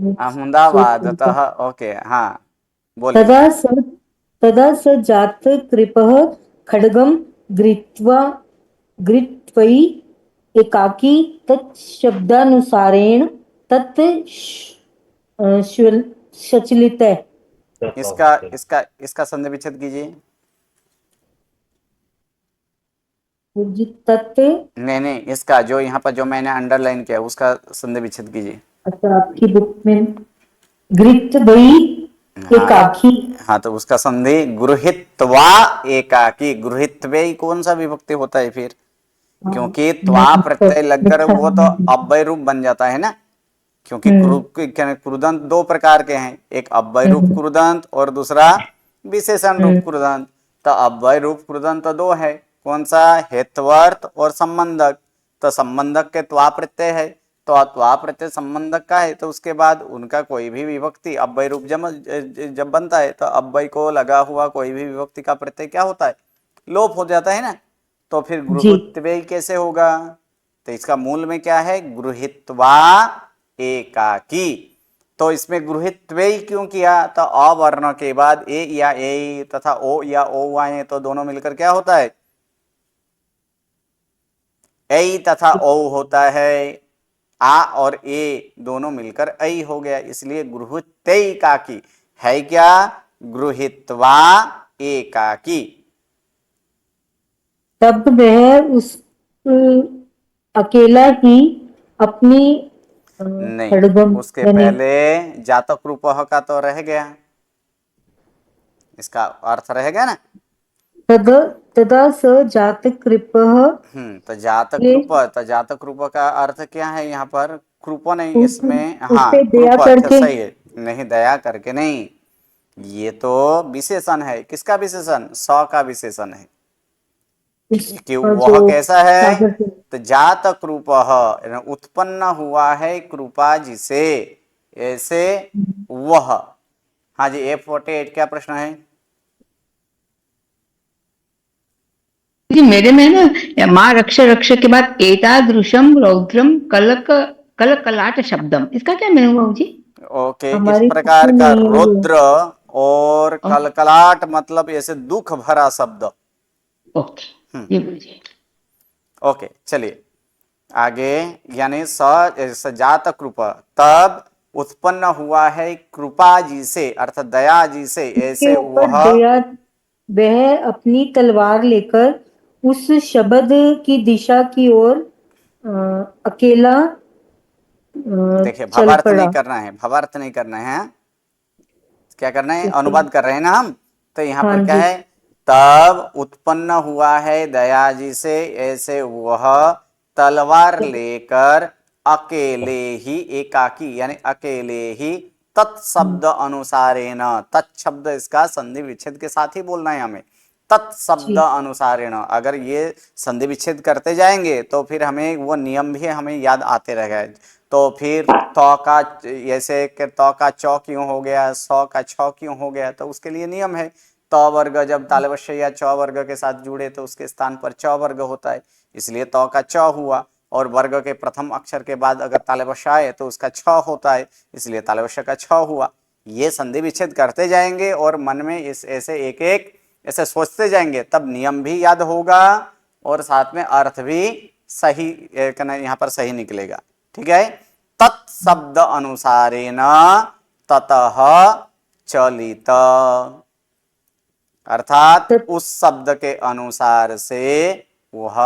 अहमदाबादतः। Okay, हाँ बोलिए। तदा स तदा स जात कृपः खड्गं गृहीत्वै एकाकी तच्छब्दानुसारेण तत् सचलित। इसका इसका इसका संधि विच्छेद कीजिए। तत्। नहीं नहीं, इसका जो यहाँ पर जो मैंने अंडरलाइन किया उसका संधि विच्छेद कीजिए। अच्छा, आपकी बुक में गृहीत्वै हाँ एकाकी। हाँ, तो उसका संधि गृहीत्वा एकाकी। गृहीत्वे कौन सा विभक्ति होता है फिर? हाँ, क्योंकि त्वा नहीं प्रत्यय लगकर अच्छा वो तो अव्यय रूप बन जाता है ना। क्योंकि हम्म क्रुदंत दो प्रकार के हैं, एक अव्यय रूप हम्म क्रुदंत और दूसरा विशेषण रूप हम्म क्रुदंत। तो अव्यय रूप क्रुदंत तो दो है, कौन सा? हेत्वर्थ और संबंधक। तो संबंधक के त्वा प्रत्यय है, तो त्वा प्रत्यय संबंधक का है, तो उसके बाद उनका कोई भी विभक्ति अव्यय रूप जब बनता है तो अव्यय को लगा हुआ कोई भी विभक्ति का प्रत्यय क्या होता है? लोप हो जाता है ना। तो फिर जी। गृहीत्वे कैसे होगा? तो इसका मूल में क्या है? गृहीत्वा एकाकी। तो इसमें गृहीत्वे क्यों किया? तो अ वर्ण के बाद ए या ए तथा ओ या ओ आए तो दोनों मिलकर क्या होता है? ए तथा ओ होता है। आ और ए दोनों मिलकर ऐ हो गया, इसलिए गृहीत्वे एकाकी है क्या? गृहीत्वा एकाकी। तब वह उस अकेला ही अपनी नहीं, खड़गम उसके यानी पहले जातक रूपः का तो रह गया, इसका अर्थ रह गया ना। तद तदा स जात कृपः तो जातक ये रूप, तो जातक रूप का अर्थ क्या है यहाँ पर? कृप नहीं उस इसमें, उस हाँ पे दया कृप, अच्छा करके सही है। नहीं, दया करके नहीं, ये तो विशेषण है। किसका विशेषण? स का विशेषण है कि उसका वह जो कैसा है? सागर से। तो जात कृप उत्पन्न हुआ है कृपा जिसे, ऐसे वह। हाँ जी, F48 क्या प्रश्न है? जी मेरे में ना माँ रक्ष रक्ष के बाद एतादृशम रौद्रम कलक कलकलाट शब्दम, इसका क्या मीनिंग हुआ जी? ओके, इस हमारी बुक प्रकार में का नहीं है ये। रुद्र और ओके कलकलाट मतलब ऐसे दुख भरा शब्द। ओके, हम्म, ये बोलिए। ओके चलिए आगे। यानी सजात कृपा, तब उत्पन्न हुआ है कृपा जी से, अर्थात दया जी से, उसके ऐसे ऊपर वह। दया, वह अपनी तलवार लेकर उस शब्द की दिशा की ओर अकेला देखिए, चल भवार्थ नहीं पड़ा। करना है, भवार्थ नहीं करना है। क्या करना है? ओके। अनुवाद कर रहे हैं ना हम। तो यहाँ हाँ पर क्या जी। है? तब उत्पन्न हुआ है दया जी से, ऐसे वह तलवार लेकर अकेले ही, एकाकी यानी अकेले ही, तत्शब्द अनुसारेण। तत्शब्द इसका संधि विच्छेद के साथ ही बोलना है हमें। तत्शब्द जी अनुसारेण, अगर ये संधि विच्छेद करते जाएंगे तो फिर हमें वो नियम भी हमें याद आते रहेगा। तो फिर तो का, जैसे कि तो का चौ क्यों हो गया, सौ का छ क्यों हो गया, तो उसके लिए नियम है। तो वर्ग जब तालवश्य या चौ वर्ग के साथ जुड़े तो उसके स्थान पर चौ वर्ग होता है, इसलिए तो का चौ हुआ। और वर्ग के प्रथम अक्षर के बाद अगर तालवश्य आए तो उसका छ होता है, इसलिए तालवश्य का छ हुआ। ये संधि विच्छेद करते जाएंगे और मन में इस ऐसे एक एक ऐसे सोचते जाएंगे, तब नियम भी याद होगा और साथ में अर्थ भी सही यहाँ पर सही निकलेगा। ठीक है। तत्शब्द अनुसारेण ततः चलित, अर्थात तब उस शब्द के अनुसार से वह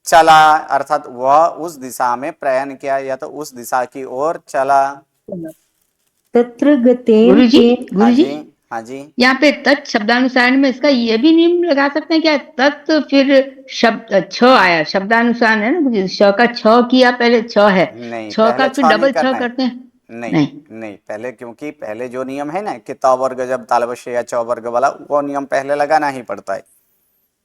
चला, अर्थात वह उस दिशा में प्रयाण किया या तो उस दिशा की ओर चला। तत्र गतेन गुरु जी, तेन। हाँ गुरु जी, जी, हाँ जी। यहाँ पे तत् शब्दानुसार में इसका ये भी नियम लगा सकते हैं क्या? तत् फिर शब्द छ आया, शब्दानुसार है ना, श का छ किया, पहले छ है, नहीं, छ का पहले फिर छ नहीं डबल छ करना है। करते हैं? नहीं नहीं। नहीं, पहले, क्योंकि पहले जो नियम है ना कि त वर्ग जब तालवश्य या च वर्ग वाला, वो नियम पहले लगाना ही पड़ता है।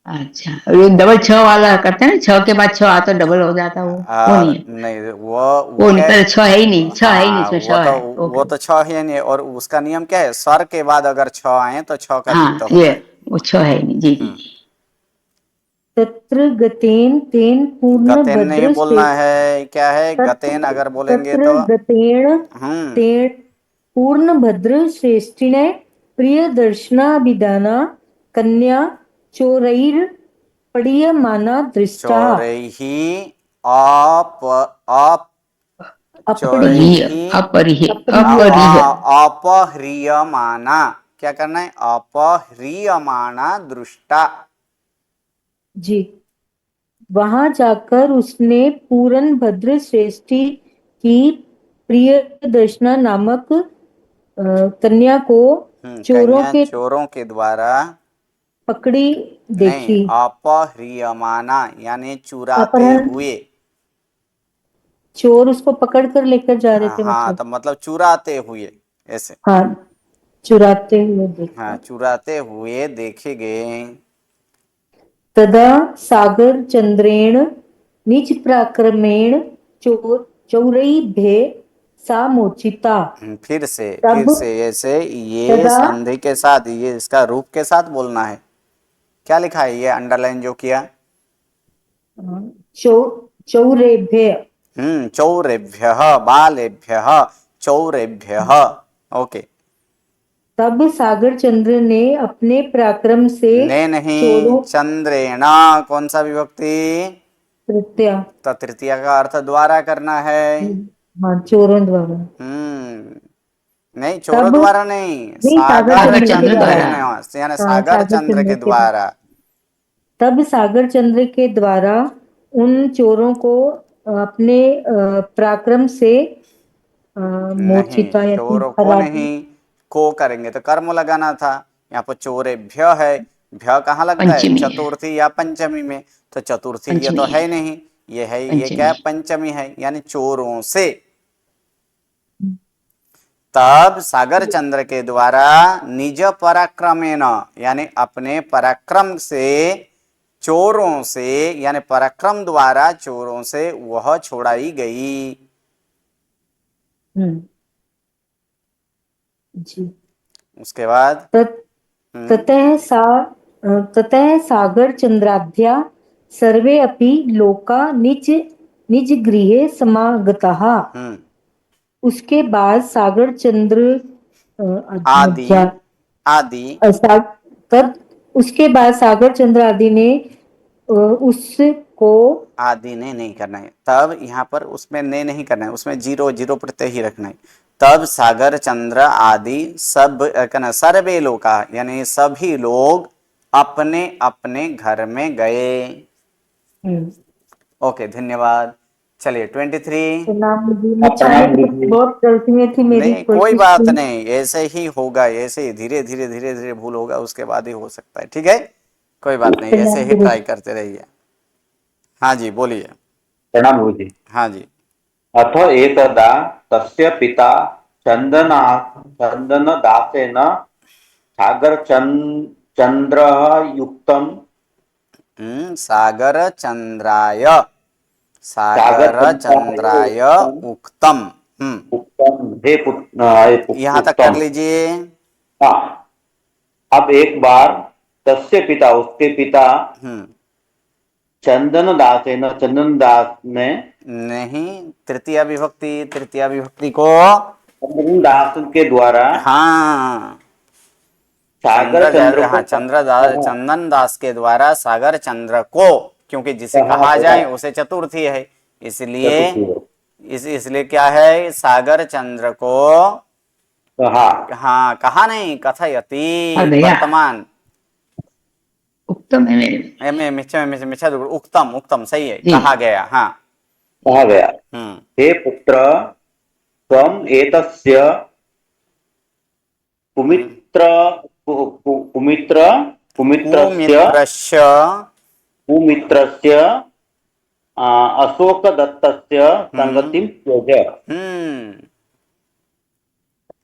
अच्छा, और ये डबल छ वाला करते हैं ना, छ के बाद छ आता डबल हो जाता, वो नहीं है? नहीं, वो वो नहीं, क्या पहले छ है ही नहीं, छ है ही नहीं, हाँ, इसमें छ है। वो ओके। तो छ ही नहीं, और उसका नियम क्या है? स्वर के बाद अगर छ आए तो छ का हाँ दीप्त ये, होता है। वो छ है ही नहीं, जी जी हम्म जी। तत्र गतेन तेन पूर्ण गतेन नहीं भद्र बोलना है, क्या है गतेन अगर बोलेंगे तत्र तो गतेन हम्म तेन पूर्ण भद्र श्रेष्ठिने प्रिय दर्शनाभिदाना कन्या चोरैर पडीयमाना दृष्टा चोरैहि आप आप अपड़ी परिह चोरैहि अपरिह अपरिय अपरिह अपह्रियमाना, क्या करना है, अपह्रियमाना दृष्टा। जी। वहां जाकर उसने पूरन भद्र श्रेष्ठी की प्रिय दर्शना नामक कन्या को चोरों कन्या के चोरों के द्वारा, पकड़ी नहीं, देखी। अपह्रियमाना यानी चुराते अपहरण, हुए। चोर उसको पकड़ कर लेकर जा रहे थे हाँ, मतलब। तो मतलब चुराते हुए ऐसे। हाँ, चुराते हुए हाँ, देखा। चुराते हुए देखे गए। तदा सागर चंद्रेण निज पराक्रमेण चोर चौरैभ्ये सा मोचिता। फिर तब से ऐसे ये तदा संधि के साथ, ये इसका रूप के साथ बोलना है। क्या लिखा है ये अंडरलाइन जो किया? चौ चौरेभ्य चौरेभ्यः बालेभ्यः चौरेभ्यः। ओके। तब सागर चंद्र ने अपने पराक्रम से ने नहीं, चोरों चंद्रेणा कौन सा विभक्ति? तृतीया, तो तृतीया का अर्थ द्वारा करना है। हाँ चोरों द्वारा। हम्म नहीं, चोरों तब द्वारा नहीं, नहीं, सागर सागर सागर चंद्र के चंद्र चंद्र द्वारा। द्वारा। है ना, यानी हाँ, सागर सागर चंद्र चंद्र के के द्वारा। द्वारा। तब सागर चंद्र के द्वारा उन चोरों को अपने पराक्रम से नहीं, मोचिता या चोरों को हरा नहीं, को करेंगे तो कर्म लगाना था। यहाँ पर चोरेभ्य है, भ्य कहाँ लगता है? पंचमी है, चतुर्थी या पंचमी में। तो चतुर्थी ये पंचमी तो है, है नहीं, ये है, ये क्या पंचमी है? है। पंचमी है, यानी चोरों से। तब सागर चंद्र के द्वारा निज पराक्रमेण, यानी अपने पराक्रम से चोरों से, यानी पराक्रम द्वारा चोरों से वह छोड़ाई गई। हम्म, जी। उसके बाद तत- हम्म ततः सा ततः सागर चंद्राध्या सर्वे अपि लोका निज निज गृहे समागताः। हम्म उसके बाद सागर चंद्र आदि मध्या आदि तब उसके बाद सागर चंद्र आदि ने उसको आदि ने नहीं करना है। तब यहाँ पर उसमें ने नहीं करना है, उसमें जीरो जीरो प्रत्यय ही रखना है। तब सागर चंद्र आदि सब कहना सर्वे लोका, यानी सभी लोग अपने अपने घर में गए। हम्म, ओके, धन्यवाद। चलिए 23। प्रणाम जी। लिखने में बहुत गलतियां थी, मेरी नहीं, कोई कोशिश बात थी। नहीं, ऐसे ही होगा, ऐसे ही धीरे धीरे धीरे धीरे भूल होगा, उसके बाद ही हो सकता है। ठीक है, कोई बात नहीं, ऐसे प्रणाम ही गुरु ट्राई जी। करते रहिए। हाँ जी, बोलिए। प्रणाम गुरुजी। हाँ जी। अथ एकदा तस्य पिता चन्दना चन्दनदासेन सागरचन्द्रः युक्तं सागर चंद्राय, सागर सागरचन्द्राय चंद्राय उक्तम। उक्तं यहाँ तक कर उक्तं। लीजिए। हाँ, अब एक बार तस्य पिता, उसके पिता हम्म चंदनदासेन, चंदनदास ने नहीं, तृतीया विभक्ति, तृतीया विभक्ति को चंदनदास के द्वारा हाँ, सागर चंद्र हाँ, को कहा चंदन दास के द्वारा सागर चंद्र को, क्योंकि जिसे कहा कहा गया। जाए उसे चतुर्थी है, इसलिए चतुर्थी है। इसलिए क्या है, सागर चंद्र को कहा। हाँ, कहा नहीं, कथयति गया वर्तमान उत्तम है मेरे में। मिच्छा उक्तम, उक्तम सही है, जी। कहा गया। हाँ। कहा गया, हम्म हे पुत्र, त्वम् एतस्य हम्म। कुमित्र कुमित्र कुमित्रस्य कुमित्रस्य कुमित्रस्य अशोकदत्तस्य हम्म संगतिं त्यज। हम्म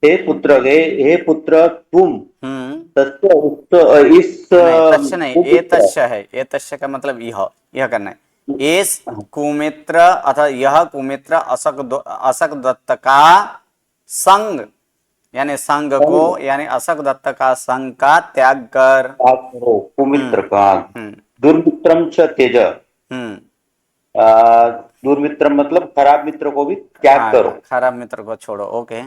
हे पुत्र, तुम हम्म तस्य इस नहीं, तस्य नहीं, कुपुत्र। एतस्य है, एतस्य का मतलब यह करना है। इस कुमित्र अथवा यह कुमित्र असक दत्त का संग, यानी संग को, यानी असक दत्त का संग का त्याग कर। करो, कुमित्र हम्म का। हम्म दुर्मित्रम च त्यज। हम्म। दुर्मित्र मतलब खराब मित्र को भी त्याग हाँ, करो। खराब मित्र को छोड़ो। ओके।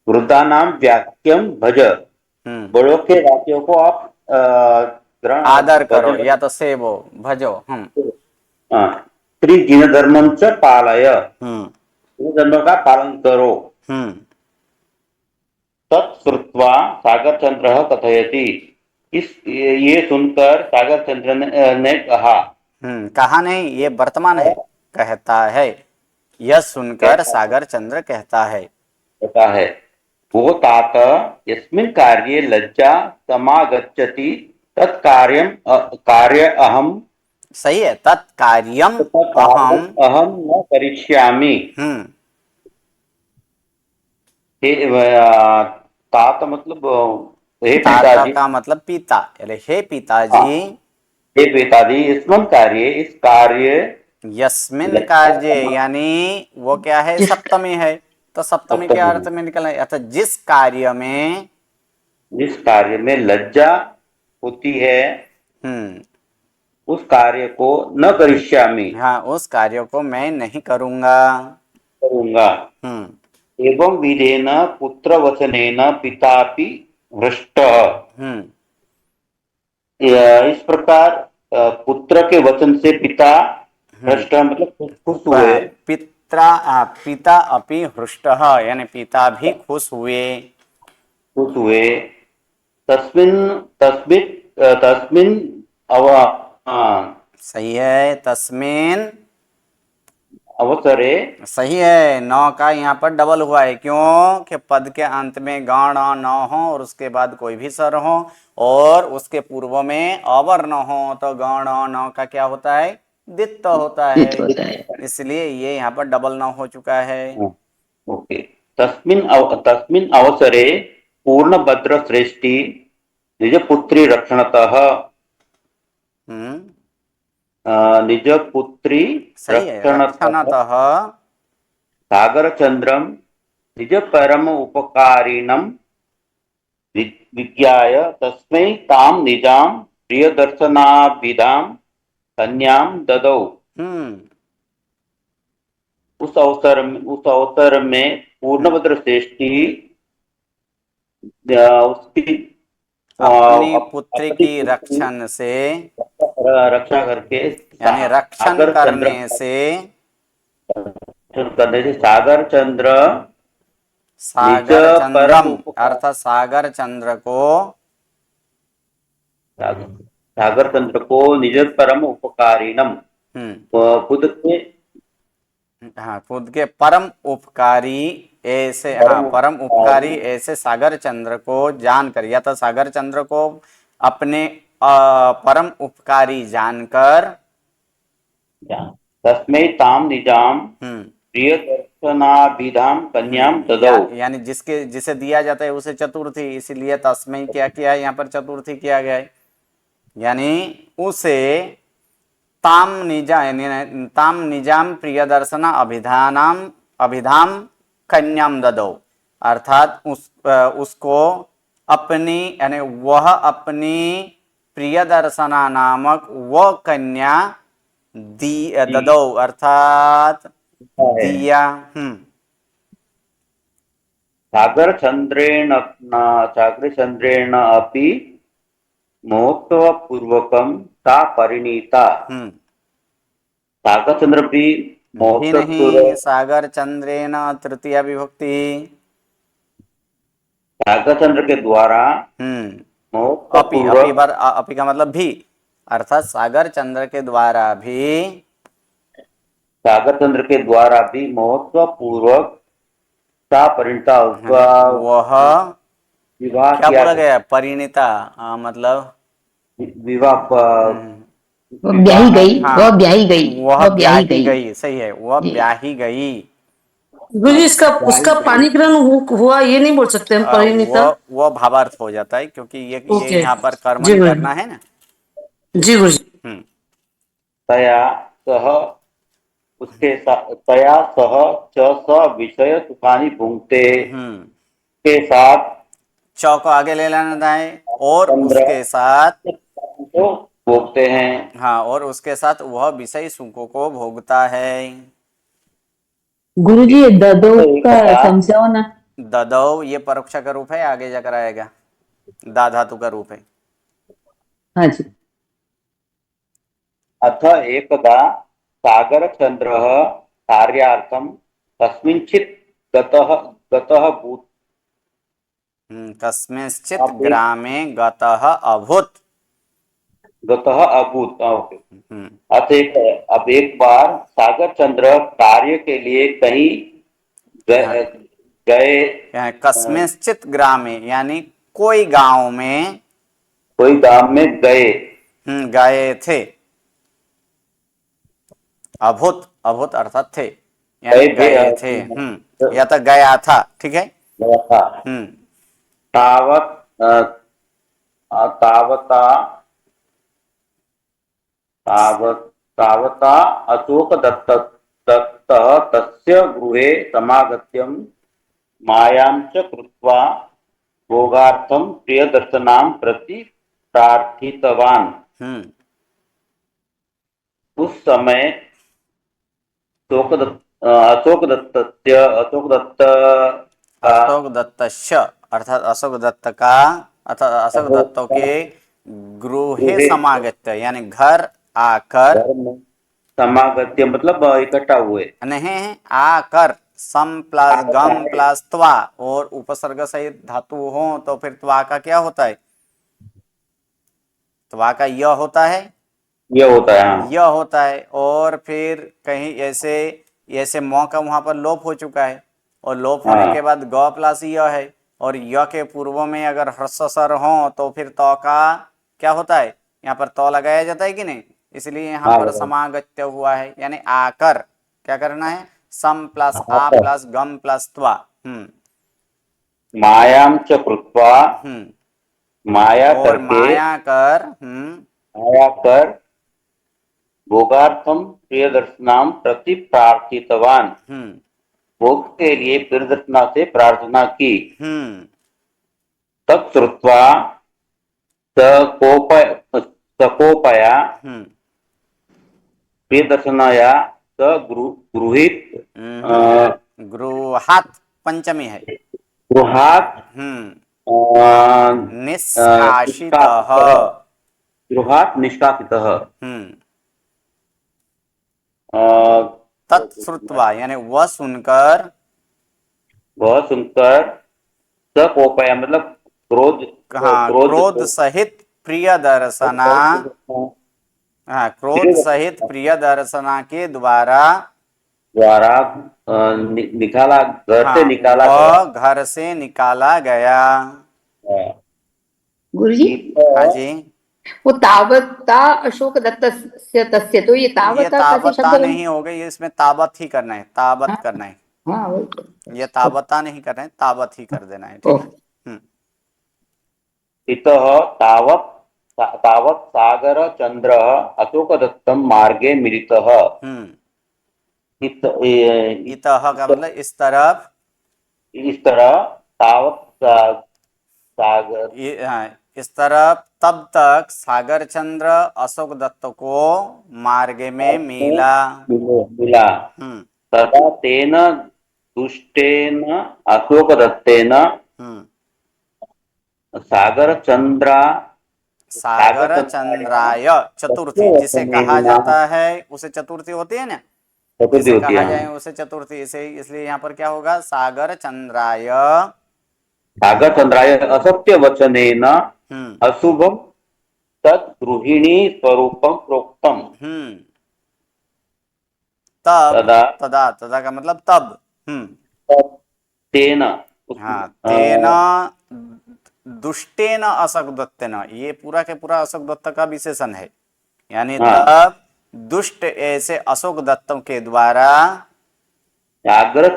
वृद्धानाम वाक्यम भज। हम्म। बड़ों के वाक्यों को आप ग्रहण आदर करो भजन। या तो सेवो, भजो। हम। स्त्री जिन धर्मम च पालय। हम्म। इन धर्मों का पालन करो। हम्म। तत्श्रुत्वा सागर चंद्र कथयति। इस ये सुनकर सागर चंद्र ने कहा। कहा नहीं, ये वर्तमान है। कहता है। यह सुनकर कहता सागर चंद्र कहता है। कहता है वो तात यस्मिन् कार्ये लज्जा समागच्छति तत्कार्यम कार्य अहम सही है। तत्कार्यम तत्कार्यम अहम। अहम न करिष्यामि। हम्म। तात मतलब हे ताता पिताजी। का मतलब पिता, अरे हे हाँ, पिताजी। हे पिताजी इसमन कार्य इस कार्य यस्मिन लज्जा कार्य, यानी वो क्या है, जिस सप्तमी है। तो सप्तमी के अर्थ में निकलना है, अर्थात जिस कार्य में। जिस कार्य में लज्जा होती है हम्म। उस कार्य को न करिष्यामि हाँ, उस कार्य को मैं नहीं करूंगा। करूंगा। हम्म। एवं विधेन पुत्र वचनेन पितापि भ्रष्ट। हम्म। इस प्रकार पुत्र के वचन से पिता भ्रष्ट मतलब खुश हुए। पिता अपि हृष्टः, यानी पिता भी खुश हुए। खुश हुए। तस्मिन् तस्मिन् तस्मिन् अव सही है। तस्मीन। अवसरे। सही है। नौ का यहाँ पर डबल हुआ है, क्यों कि पद के अंत में गण न हो और उसके बाद कोई भी स्वर हो, और उसके पूर्व में अवर न हो, तो गण न का क्या होता है, दित्त होता चित्त है। होता है। इसलिए ये यहाँ पर डबल न हो चुका है। ओके। तस्मिन् अवसरे पूर्णभद्र श्रेष्ठी निज पुत्री रक्षणतः। हम्म। निज पुत्री सही है। रक्षणतः रक्षणतः। सागरचंद्रम निज परम उपकारिणम विज्ञाय तस्मै ताम निजाम प्रियदर्शनाभिधाम कन्याम ददौ। हम्म। उस अवसर में पूर्णभद्र श्रेष्ठी उसकी अपनी पुत्री अपनी की पुत्री रक्षण से, रक्षा करके यानी रक्षण सागर चंद्र करने से। करने से सागर चंद्र निज सागर परम चंद्रम, उपकार अर्थात सागर चंद्र को। सागर चंद्र को निज परम उपकारिणम हम्म। खुद के हाँ, खुद के परम उपकारी ऐसे, हाँ, परम परम उपकारी उपकारी ऐसे सागर चंद्र को जानकर, या तो सागर चंद्र को अपने परम उपकारी जानकर। तस्मै ताम निजाम हम्म। प्रिय दर्शनाभिधाम कन्याम ददौ। यानी जिसे दिया जाता है उसे चतुर्थी, इसीलिए तस्मै क्या किया है यहाँ पर, चतुर्थी किया गया है। यानी उसे ताम निजाम प्रिय दर्शना अभिधानाम अभिधाम कन्याम ददौ, अर्थात उसको अपनी, यानी वह अपनी प्रिय दर्शना नामक वह कन्या दी ददौ, अर्थात है दिया। हम्म। सागर चंद्रेण अपि महोत्सवपूर्वकं सा परिणीता। हम्म। सागर चंद्र भी भी महोत्सव नहीं, सागर चंद्रेन तृतीया विभक्ति। सागर चंद्र के द्वारा हम्म। महोत्सव अपि, पूर्वक अपि का मतलब भी, अर्थात सागर चंद्र के द्वारा भी। सागर चंद्र के द्वारा भी महोत्सव पूर्वक सा परिणीता उसका वह विवाह क्या किया बोला गया, परिणीता, मतलब विवाह वो ब्याही गई, हाँ, वह ब्याही गई, वह वह ब्याही ब्याही गई। गई। सही है, वह जी। ब्याही गई। गुरुजी इसका उसका पाणिग्रहण हुआ, ये नहीं बोल सकते हम, परिणीता। वो भावार्थ हो जाता है, क्योंकि ये ओके। यहाँ पर जी कर्मणि गुरुजी। करना है ना। जी गुरुजी। हम्म। तया सह उसके तया सह च स विषय सुखानि भुंक्ते हम्म। के साथ चौ को आगे ले लेना है, और चंद्र उसके साथ। को भोगते हैं। हाँ, और उसके साथ वह विषय सुखों को भोगता है। गुरुजी ये ददो तो का एकदा समझाओ ना। ददौ ये परोक्ष का रूप है, आगे जाकर आएगा दा धातु का रूप है। हाँ जी। अथ एकदा सागरचन्द्रः कार्यार्थं कस्मिंश्चित् गतः गतः भूत्। कस्मिंश्चित् ग्रामे गतः अभूत्। गतः अभूत। ओके। हम्म, अब एक बार सागरचंद्र कार्य के लिए कहीं हाँ, गए गए, यहाँ कस्मिंश्चित् ग्रामे यानी कोई गांव में कोई गांव में गए। गए थे। अभूत अभूत अर्थात थे, यानी गए थे गए थे। या तो गया था, ठीक है। गया था। हम्म तावत तावता तावत तावता अशोक दत्तः तस्य गृहे समागत्यं मायां च कृत्वा भोगार्थं प्रियदर्शनां प्रति प्रार्थितवान्। हम्म उस समय अशोक दत्त का अशोक दत्तस्य अर्थात अशोक दत्त का अर्थात अशोक दत्तों के गृहे गृहे समागत्य यानी घर आकर, घर में समागत्य मतलब इकट्ठा हुए। नहीं आकर, सम प्लस गम प्लस त्वा और उपसर्ग सहित धातु हो तो फिर त्वा का क्या होता है? त्वा का य होता है, यह होता है। हाँ। यह होता है। और फिर कहीं ऐसे ऐसे मौ का वहां पर लोप हो चुका है, और लोप होने हाँ। के बाद ग प्लस य है, और य के पूर्व में अगर ह्रस्व स्वर हो तो फिर तो का क्या होता है? यहाँ पर तो लगाया जाता है कि नहीं, इसलिए यहाँ हाँ पर बताइए। समागत्य हुआ है। यानी आकर क्या करना है? सम प्लस आ आकर प्लस गम प्लस त्वा। मायां च कृत्वा, माया और करके, माया कर माया कर भोगार्थम प्रियदर्शनाम प्रति प्रार्थितवान। भोग के लिए प्रियदर्शना से प्रार्थना की। तत्श्रुत्वा सकोपया प्रियदर्शनाया स गृहीत गृहात पंचमी है। गृहात निष्कासितः। गृहात निष्कासितः। तत्श्रुत्वा यानी वह सुनकर सकोपया मतलब क्रोध क्रोध सहित प्रिय दर्शना। हाँ, क्रोध सहित प्रिय दर्शना के द्वारा द्वारा निकाला, घर से निकाला गया। वह घर से निकाला गया। गुरुजी हाँ जी, वो तावता अशोक दत्त से तस्य, तो ये ये तावता कैसे ताबता शब्द नहीं हो गई, ये इसमें ताबत ही करना है, ताबत करना है। हाँ वही तो। ये ताबता नहीं करना है, ताबत ही कर देना है, ठीक है। इतः तावत् तावत् सागरचन्द्रः अशोकदत्तं मार्गे मिलितः। इतः का मतलब इस तरफ, इस तरह तावत् सागर इस तरफ तब तक सागर चंद्र अशोक दत्त को मार्ग में मिला। मिला। तदा तेन दुष्टेन अशोकदत्तेन सागर चंद्राय चतुर्थी जिसे कहा जाता है उसे चतुर्थी होती है ना, जिसे कहा जाए उसे चतुर्थी, इसे इसलिए यहाँ पर क्या होगा? सागर चंद्राय असत्य वचनेन अशुभम तत् गृहिणी स्वरूपम प्रोक्तम। तब तदा तदा का मतलब तब। तेन हाँ, तेन दुष्टेन अशोक दत्तेन, ये पूरा के पूरा अशोक दत्त का विशेषण है। यानी तब दुष्ट ऐसे अशोक दत्तों के द्वारा सागर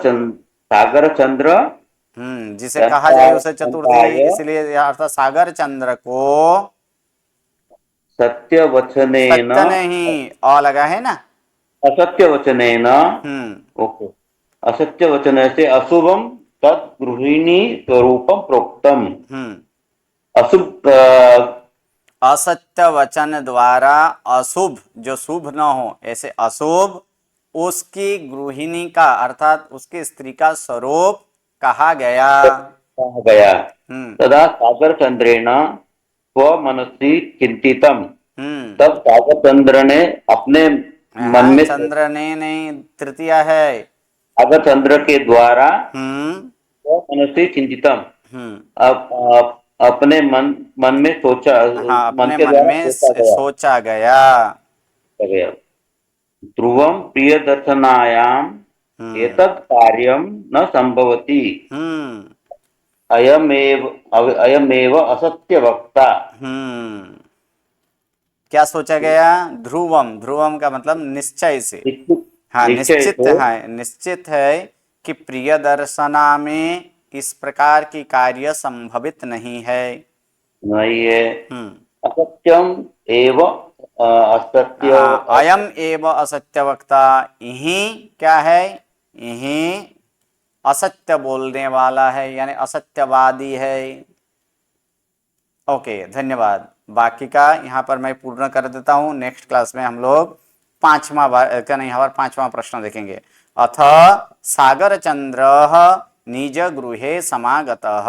चंद्र जिसे कहा जाए उसे चतुर्थी, इसलिए अर्थात सागर चंद्र को सत्य वचनेन, सत्य नहीं अ लगा है ना, असत्य वचनेन, ओके, असत्य वचन से अशुभम तत् गृहिणी स्वरूपम प्रोक्तम। अशुभ असत्य वचन द्वारा अशुभ, जो शुभ न हो ऐसे अशुभ, उसकी गृहिणी का अर्थात उसकी स्त्री का स्वरूप कहा गया। कहा गया। हम्म तदा सागर चंद्रेण स्वमनसि चिंतितम, हम्म तब सागर चंद्र ने अपने मन यहाँ में, चंद्र ने नहीं, तृतीया है। सागर चंद्र के द्वारा हम्म स्वमनसि चिंतितम, हम्म अपने मन मन में सोचा, हाँ, मन अपने के मन द्वारा में सोचा गया, सोचा गया। गया। ध्रुवम प्रियदर्शनायाम हम्म एतत् कार्यम न संभवति, हम्म अयमेव अयमेव असत्य वक्ता। हम्म क्या सोचा गया? ध्रुवम, ध्रुवम का मतलब निश्चय से। निश्चित, हाँ, निश्चय निश्चित से है, निश्चित है कि प्रिय दर्शना में इस प्रकार की कार्य संभवित नहीं है। नहीं है। हम्म असत्यम एव असत्य, हाँ, अयम एव असत्य वक्ता, यही क्या है? यही असत्य बोलने वाला है, यानी असत्यवादी है। ओके, धन्यवाद। बाकी का यहाँ पर मैं पूर्ण कर देता हूँ। नेक्स्ट क्लास में हम लोग क्या नहीं, यहाँ पर पांचवा प्रश्न देखेंगे। अथ सागर चंद्र निज गृहे समागतः,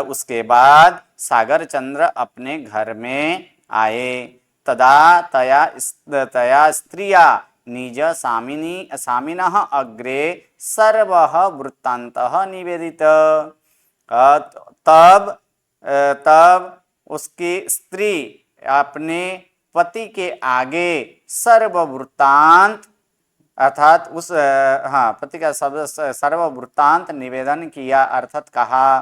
उसके बाद सागर चंद्र अपने घर में आए। तदा तया स्त्रिया निज सामिनः अग्रे सर्वः वृत्तान्तः निवेदित। तब तब उसकी स्त्री अपने पति के आगे सर्व वृत्तांत, अर्थात उस हाँ, पति का सर्व वृत्तांत निवेदन किया, अर्थात कहा।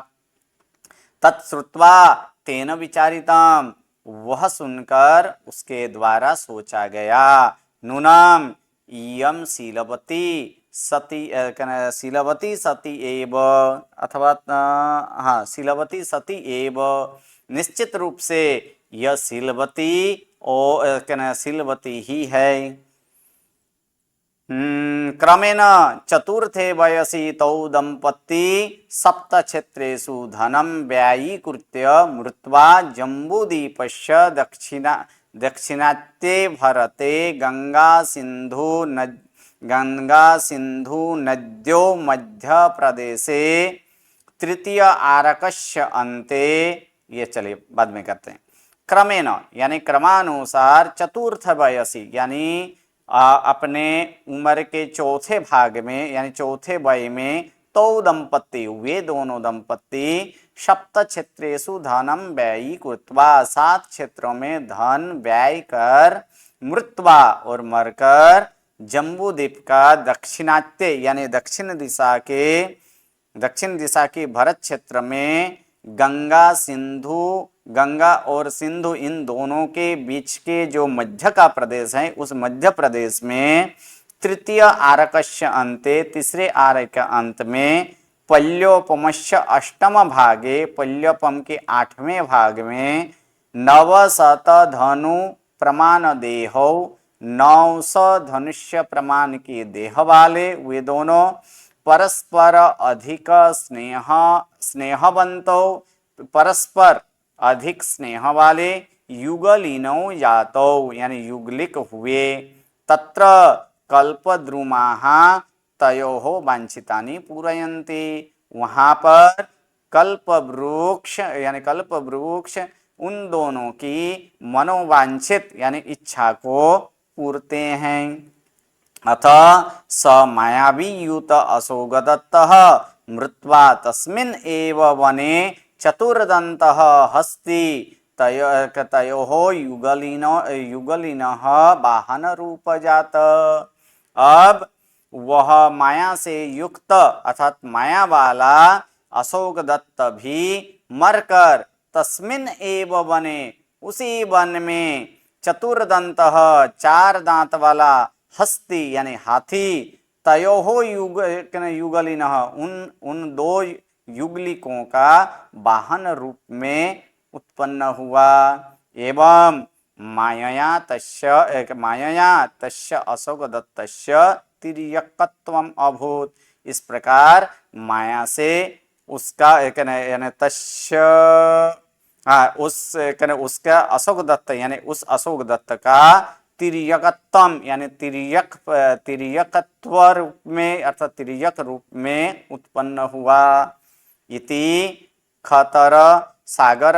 तत्श्रुत्वा तेन विचारितम, वह सुनकर उसके द्वारा सोचा गया। नूनम इयम शीलवती सती, शीलवती सती एव, अथवा हाँ, शीलवती सती एव, निश्चित रूप से यह शीलवती शीलवती ही है। क्रमेण चतुर्थे वयसि तौ दंपती सप्तक्षेत्रेषु धनं व्ययीकृत्य मृत्वा जम्बूद्वीपस्य दक्षिणात्ये भरते गंगा सिंधु नद्यों मध्य प्रदेशे तृतीय आरकस्य अंते, ये चलिए बाद में करते हैं। क्रमेण यानी क्रमानुसार, चतुर्थ वयसी यानी अपने उम्र के चौथे भाग में, यानी चौथे वय में, तो दंपति, वे दोनों दंपति, सप्त क्षेत्रेषु धनम व्ययी कृत्वा, 7 क्षेत्रों में धन व्यय कर, मृत्वा और मरकर, जम्बू द्वीप का दक्षिणात्य यानी दक्षिण दिशा की भरत क्षेत्र में, गंगा और सिंधु इन दोनों के बीच के जो मध्य का प्रदेश है, उस मध्य प्रदेश में तृतीय आरकस्य अंते, तीसरे आरक के अंत में, पल्योपमस्य अष्टम भागे, पल्योपम के 8वें भाग में, 900 धनु प्रमाण देहो, 900 धनुष्य प्रमाण के देह वाले वे दोनों, परस्पर अधिक स्नेहवंतो, परस्पर अधिक स्नेह वाले, युगलिनो जातो यानी युगलिक हुए, तत्र कल्पद्रुमाः तयोः वांछितानि पूरयन्ति, वहाँ पर कल्पवृक्ष यानी कल्पवृक्ष उन दोनों की मनोवांछित यानी इच्छा को पूरते हैं। अथ स मायावी यूत अशोकदत्तः मृत्वा तस्मिन् एव वने चतुर्दन्तः हस्ती तयोः युगलिनः वाहन रूप जात। अब वह माया से युक्त अर्थात माया वाला अशोकदत्त भी मरकर तस्मिन् एव वने, उसी वन में, चतुर्दन्तः 4 दांत वाला, हस्ती यानी हाथी, तयोः युगलिनः उन 2 युगलिकों का वाहन रूप में उत्पन्न हुआ। एवं मायया तस्य अशोकदत्तस्य तिर्यकत्वम अभूत, इस प्रकार माया से उसका यानी तस्य हाँ उसका अशोक दत्त यानी उस अशोक दत्त का तिर्यकत्वम यानी तिर्यकत्व रूप में अर्थात तिर्यक रूप में उत्पन्न हुआ। इति खतर सागर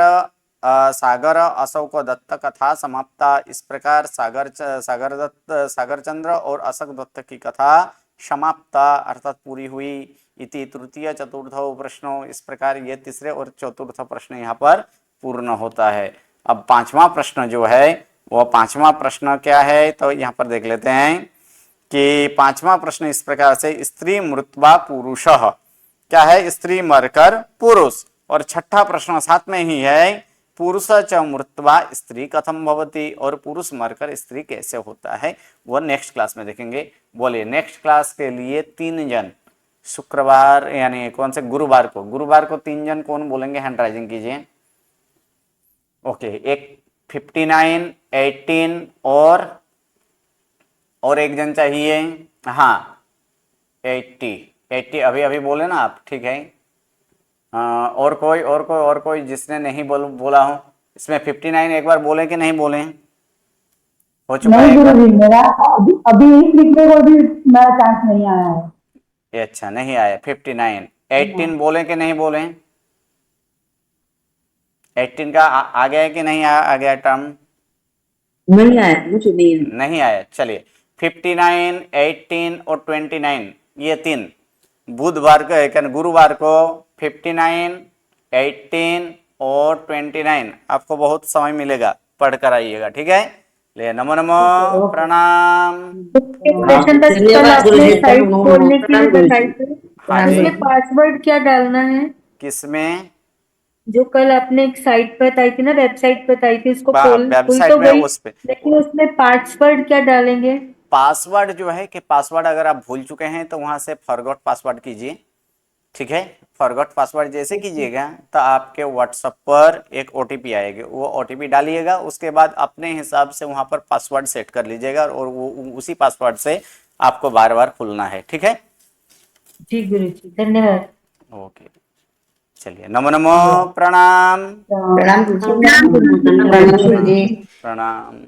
सागर अशोक दत्त कथा समाप्ता। इस प्रकार सागर चंद्र और अशोक दत्त की कथा समाप्ता अर्थात पूरी हुई। इति तृतीय चतुर्थो प्रश्नो। इस प्रकार ये तीसरे और चतुर्थ प्रश्न यहाँ पर पूर्ण होता है। अब पांचवा प्रश्न जो है वह पांचवा प्रश्न क्या है तो यहाँ पर देख लेते हैं कि पांचवा प्रश्न इस प्रकार से स्त्री मृत्वा पुरुषः क्या है स्त्री मरकर पुरुष। और छठा प्रश्न साथ में ही है पुरुष च मृत्वा स्त्री कथम भवति और पुरुष मरकर स्त्री कैसे होता है वह नेक्स्ट क्लास में देखेंगे। बोलिए नेक्स्ट क्लास के लिए 3 जन शुक्रवार यानी कौन से गुरुवार को 3 जन कौन बोलेंगे हैंड राइजिंग कीजिए। ओके एक 59 18 और एक जन चाहिए। हाँ 80 अभी बोले ना आप ठीक है। और कोई जिसने नहीं बोला हो इसमें 59 एक बार बोले कि नहीं बोले हो चुका है। नहीं गुरुजी मेरा अभी एक लिखने को भी मेरा चांस नहीं आया है। ये अच्छा नहीं आया 59 18 बोले कि नहीं बोले 18 का आ गया कि नहीं आ गया टर्म नहीं आया मुझे नहीं आया। चलिए 59 18 और 29 ये 3 बुधवार को गुरुवार को 59 18 और 29 आपको बहुत समय मिलेगा पढ़कर आइएगा ठीक है। ले नमो नमो प्रणाम। क्वेश्चन था कल धन्यवाद आपने गुरुजी। साइट खोलने के लिए प्रणाम गुरुजी। बताई थी हाँ जी उसमें पासवर्ड क्या डालना है। किसमें जो कल आपने एक साइट बताई थी ना वेबसाइट बताई थी उसको खोल वेबसाइट तो में गई उस पे लेकिन उसमें पासवर्ड क्या डालेंगे। पासवर्ड जो है कि पासवर्ड अगर आप भूल चुके हैं तो वहां से फॉरगॉट पासवर्ड कीजिए ठीक है। फॉरगॉट पासवर्ड जैसे कीजिएगा तो आपके व्हाट्सएप पर एक ओटीपी आएगी वो ओटीपी डालिएगा उसके बाद अपने हिसाब से वहां पर पासवर्ड सेट कर लीजिएगा और वो उसी पासवर्ड से आपको बार बार खुलना है ठीक है। जी गुरुजी धन्यवाद। ओके चलिए नमो नमो प्रणाम प्रणाम गुरुजी। प्रणाम।